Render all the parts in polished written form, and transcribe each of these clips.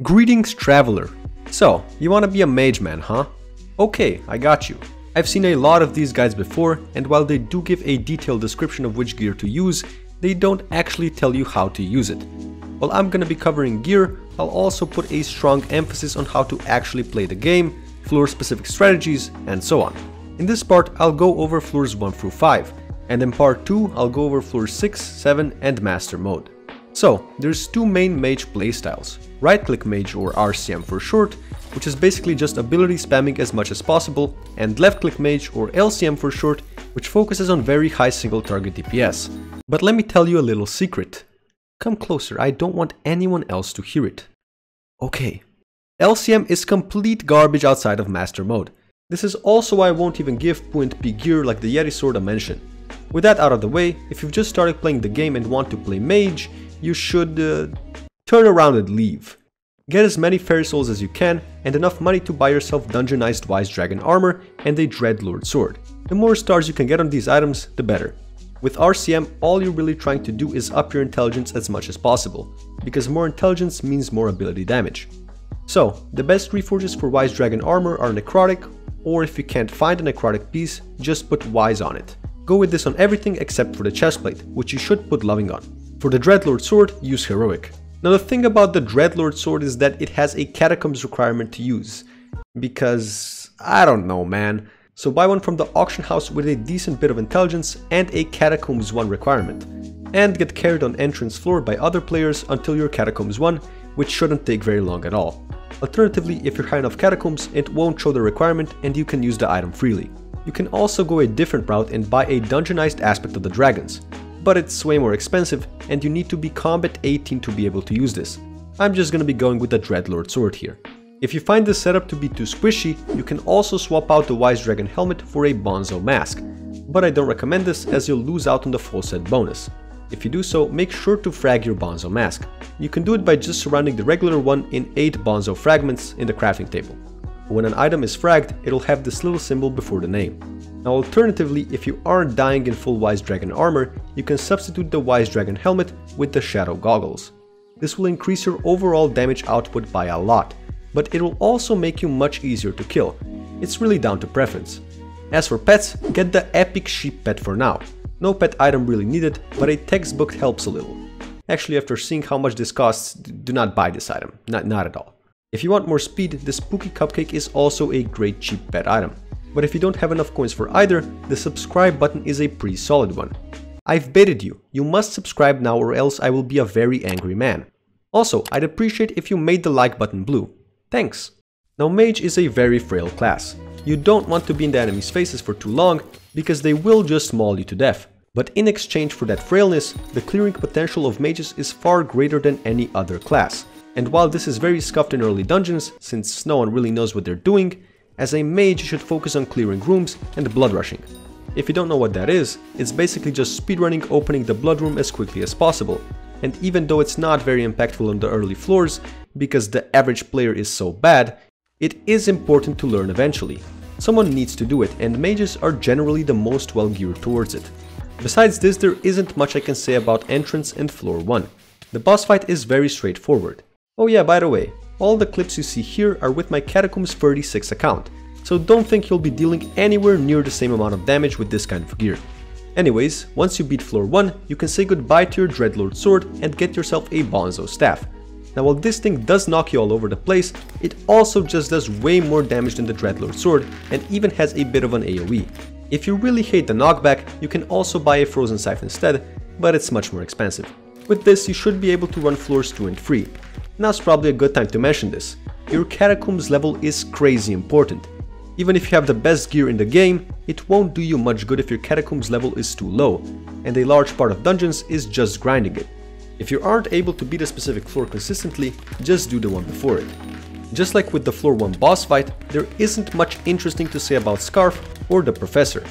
Greetings, traveler. So, you wanna be a mage man, huh? Okay, I got you. I've seen a lot of these guides before, and while they do give a detailed description of which gear to use, they don't actually tell you how to use it. While I'm gonna be covering gear, I'll also put a strong emphasis on how to actually play the game, floor-specific strategies, and so on. In this part, I'll go over floors 1 through 5, and in part 2, I'll go over floors 6, 7, and master mode. So, there's two main mage playstyles, right-click mage or RCM for short, which is basically just ability spamming as much as possible, and left-click mage or LCM for short, which focuses on very high single target DPS. But let me tell you a little secret. Come closer, I don't want anyone else to hear it. Okay. LCM is complete garbage outside of master mode. This is also why I won't even give point P gear like the Yeti sword I mentioned. With that out of the way, if you've just started playing the game and want to play mage, you should turn around and leave. Get as many fairy souls as you can and enough money to buy yourself dungeonized wise dragon armor and a Dreadlord Sword. The more stars you can get on these items, the better. With RCM, all you're really trying to do is up your intelligence as much as possible, because more intelligence means more ability damage. So, the best reforges for wise dragon armor are necrotic, or if you can't find a necrotic piece, just put wise on it. Go with this on everything except for the chestplate, which you should put loving on. For the Dreadlord Sword, use heroic. Now the thing about the Dreadlord Sword is that it has a catacombs requirement to use. Because, I don't know man. So buy one from the auction house with a decent bit of intelligence and a catacombs 1 requirement. And get carried on entrance floor by other players until you're catacombs 1, which shouldn't take very long at all. Alternatively, if you're high enough catacombs, it won't show the requirement and you can use the item freely. You can also go a different route and buy a dungeonized aspect of the dragons. But it's way more expensive and you need to be combat 18 to be able to use this. I'm just gonna be going with the Dreadlord Sword here. If you find this setup to be too squishy, you can also swap out the Wise Dragon helmet for a Bonzo mask, but I don't recommend this as you'll lose out on the full set bonus. If you do so, make sure to frag your Bonzo mask. You can do it by just surrounding the regular one in 8 Bonzo fragments in the crafting table. When an item is fragged, it'll have this little symbol before the name. Now alternatively, if you aren't dying in full Wise Dragon armor, you can substitute the Wise Dragon helmet with the Shadow Goggles. This will increase your overall damage output by a lot, but it will also make you much easier to kill. It's really down to preference. As for pets, get the Epic Sheep Pet for now. No pet item really needed, but a textbook helps a little. Actually, after seeing how much this costs, do not buy this item, not at all. If you want more speed, the Spooky Cupcake is also a great cheap pet item. But if you don't have enough coins for either, the subscribe button is a pretty solid one. I've baited you, you must subscribe now or else I will be a very angry man. Also, I'd appreciate if you made the like button blue. Thanks! Now Mage is a very frail class. You don't want to be in the enemy's faces for too long, because they will just maul you to death. But in exchange for that frailness, the clearing potential of mages is far greater than any other class. And while this is very scuffed in early dungeons, since no one really knows what they're doing, as a mage you should focus on clearing rooms and blood rushing. If you don't know what that is, it's basically just speedrunning opening the blood room as quickly as possible. And even though it's not very impactful on the early floors, because the average player is so bad, it is important to learn eventually. Someone needs to do it, and mages are generally the most well geared towards it. Besides this, there isn't much I can say about entrance and floor 1. The boss fight is very straightforward. Oh yeah, by the way, all the clips you see here are with my Catacombs 36 account, so don't think you'll be dealing anywhere near the same amount of damage with this kind of gear. Anyways, once you beat floor 1, you can say goodbye to your Dreadlord Sword and get yourself a Bonzo staff. Now while this thing does knock you all over the place, it also just does way more damage than the Dreadlord Sword and even has a bit of an AoE. If you really hate the knockback, you can also buy a Frozen Scythe instead, but it's much more expensive. With this, you should be able to run floors 2 and 3. Now's probably a good time to mention this. Your Catacombs level is crazy important. Even if you have the best gear in the game, it won't do you much good if your Catacombs level is too low, and a large part of dungeons is just grinding it. If you aren't able to beat a specific floor consistently, just do the one before it. Just like with the floor 1 boss fight, there isn't much interesting to say about Scarf or the Professor.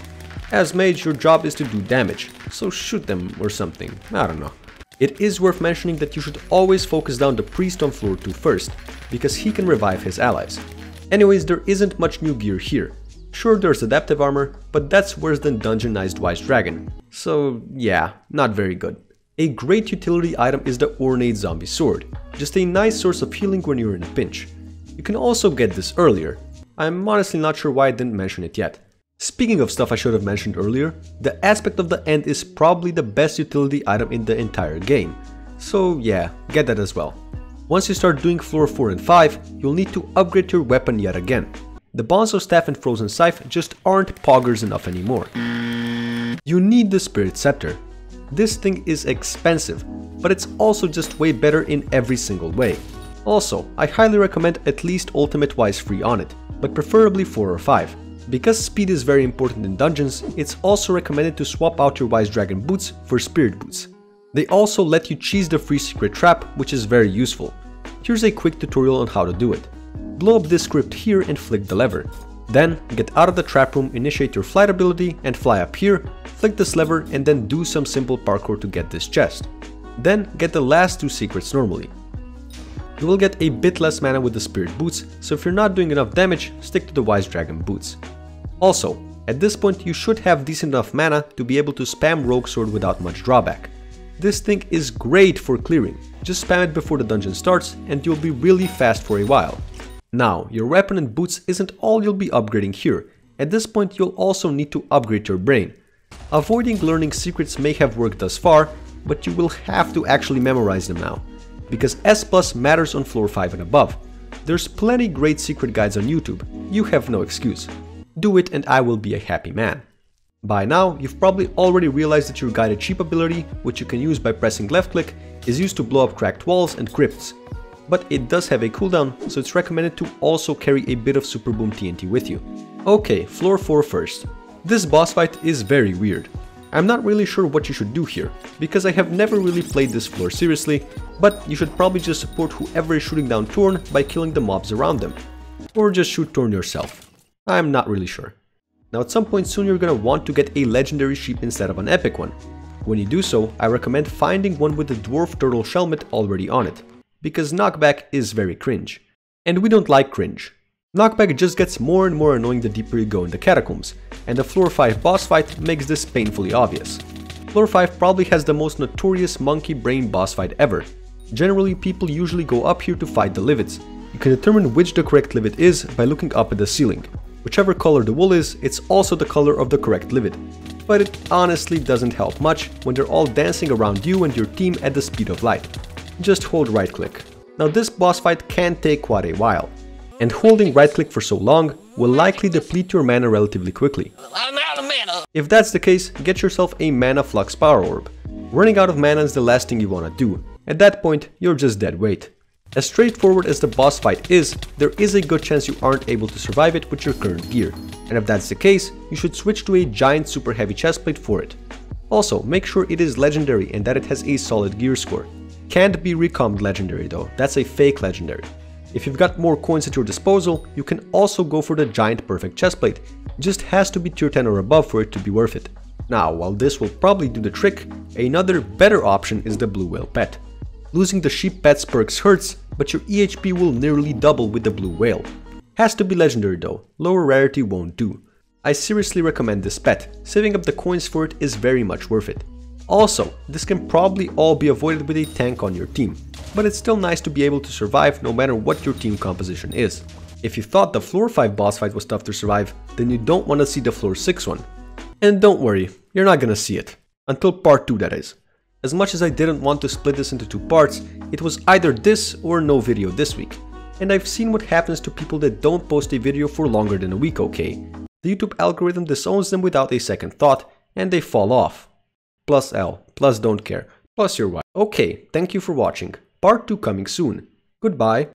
As mage, your job is to do damage, so shoot them or something, I don't know. It is worth mentioning that you should always focus down the priest on floor 2 first, because he can revive his allies. Anyways, there isn't much new gear here. Sure, there's adaptive armor, but that's worse than dungeonized Wise Dragon. So yeah, not very good. A great utility item is the Ornate Zombie Sword, just a nice source of healing when you're in a pinch. You can also get this earlier. I'm honestly not sure why I didn't mention it yet. Speaking of stuff I should have mentioned earlier, the Aspect of the End is probably the best utility item in the entire game. So yeah, get that as well. Once you start doing floor 4 and 5, you'll need to upgrade your weapon yet again. The Bonzo Staff and Frozen Scythe just aren't poggers enough anymore. You need the Spirit Scepter. This thing is expensive, but it's also just way better in every single way. Also, I highly recommend at least ultimate wise free on it, but preferably 4 or 5. Because speed is very important in dungeons, it's also recommended to swap out your Wise Dragon boots for Spirit boots. They also let you cheese the free secret trap, which is very useful. Here's a quick tutorial on how to do it. Blow up this script here and flick the lever. Then, get out of the trap room, initiate your flight ability and fly up here, flick this lever and then do some simple parkour to get this chest. Then, get the last 2 secrets normally. You will get a bit less mana with the Spirit boots, so if you're not doing enough damage, stick to the Wise Dragon boots. Also, at this point you should have decent enough mana to be able to spam Rogue Sword without much drawback. This thing is great for clearing, just spam it before the dungeon starts and you'll be really fast for a while. Now, your weapon and boots isn't all you'll be upgrading here. At this point you'll also need to upgrade your brain. Avoiding learning secrets may have worked thus far, but you will have to actually memorize them now. Because S+ matters on floor 5 and above. There's plenty great secret guides on YouTube, you have no excuse. Do it and I will be a happy man. By now, you've probably already realized that your guided sheep ability, which you can use by pressing left click, is used to blow up cracked walls and crypts. But it does have a cooldown, so it's recommended to also carry a bit of Super Boom TNT with you. Okay, floor 4 first. This boss fight is very weird. I'm not really sure what you should do here, because I have never really played this floor seriously, but you should probably just support whoever is shooting down Torn by killing the mobs around them. Or just shoot Torn yourself. I'm not really sure. Now at some point soon you're gonna want to get a legendary sheep instead of an epic one. When you do so, I recommend finding one with the Dwarf Turtle Shelmet already on it, because knockback is very cringe. And we don't like cringe. Knockback just gets more and more annoying the deeper you go in the catacombs, and the floor 5 boss fight makes this painfully obvious. Floor 5 probably has the most notorious monkey brain boss fight ever. Generally people usually go up here to fight the livets. You can determine which the correct livet is by looking up at the ceiling. Whichever color the wool is, it's also the color of the correct livet. But it honestly doesn't help much when they're all dancing around you and your team at the speed of light. Just hold right click. Now this boss fight can take quite a while. And holding right click for so long will likely deplete your mana relatively quickly. I'm out of mana! If that's the case, get yourself a Mana Flux Power Orb. Running out of mana is the last thing you wanna do. At that point, you're just dead weight. As straightforward as the boss fight is, there is a good chance you aren't able to survive it with your current gear. And if that's the case, you should switch to a giant super heavy chestplate for it. Also, make sure it is legendary and that it has a solid gear score. Can't be recombed legendary though, that's a fake legendary. If you've got more coins at your disposal, you can also go for the giant perfect chestplate. Just has to be tier 10 or above for it to be worth it. Now, while this will probably do the trick, another better option is the Blue Whale Pet. Losing the sheep pet's perks hurts, but your EHP will nearly double with the Blue Whale. Has to be legendary though, lower rarity won't do. I seriously recommend this pet, saving up the coins for it is very much worth it. Also, this can probably all be avoided with a tank on your team, but it's still nice to be able to survive no matter what your team composition is. If you thought the floor 5 boss fight was tough to survive, then you don't want to see the floor 6 one. And don't worry, you're not gonna see it. Until part 2 that is. As much as I didn't want to split this into 2 parts, it was either this or no video this week. And I've seen what happens to people that don't post a video for longer than a week, okay? The YouTube algorithm disowns them without a second thought, and they fall off. Plus L, plus don't care, plus you're white. Okay, thank you for watching. Part 2 coming soon. Goodbye.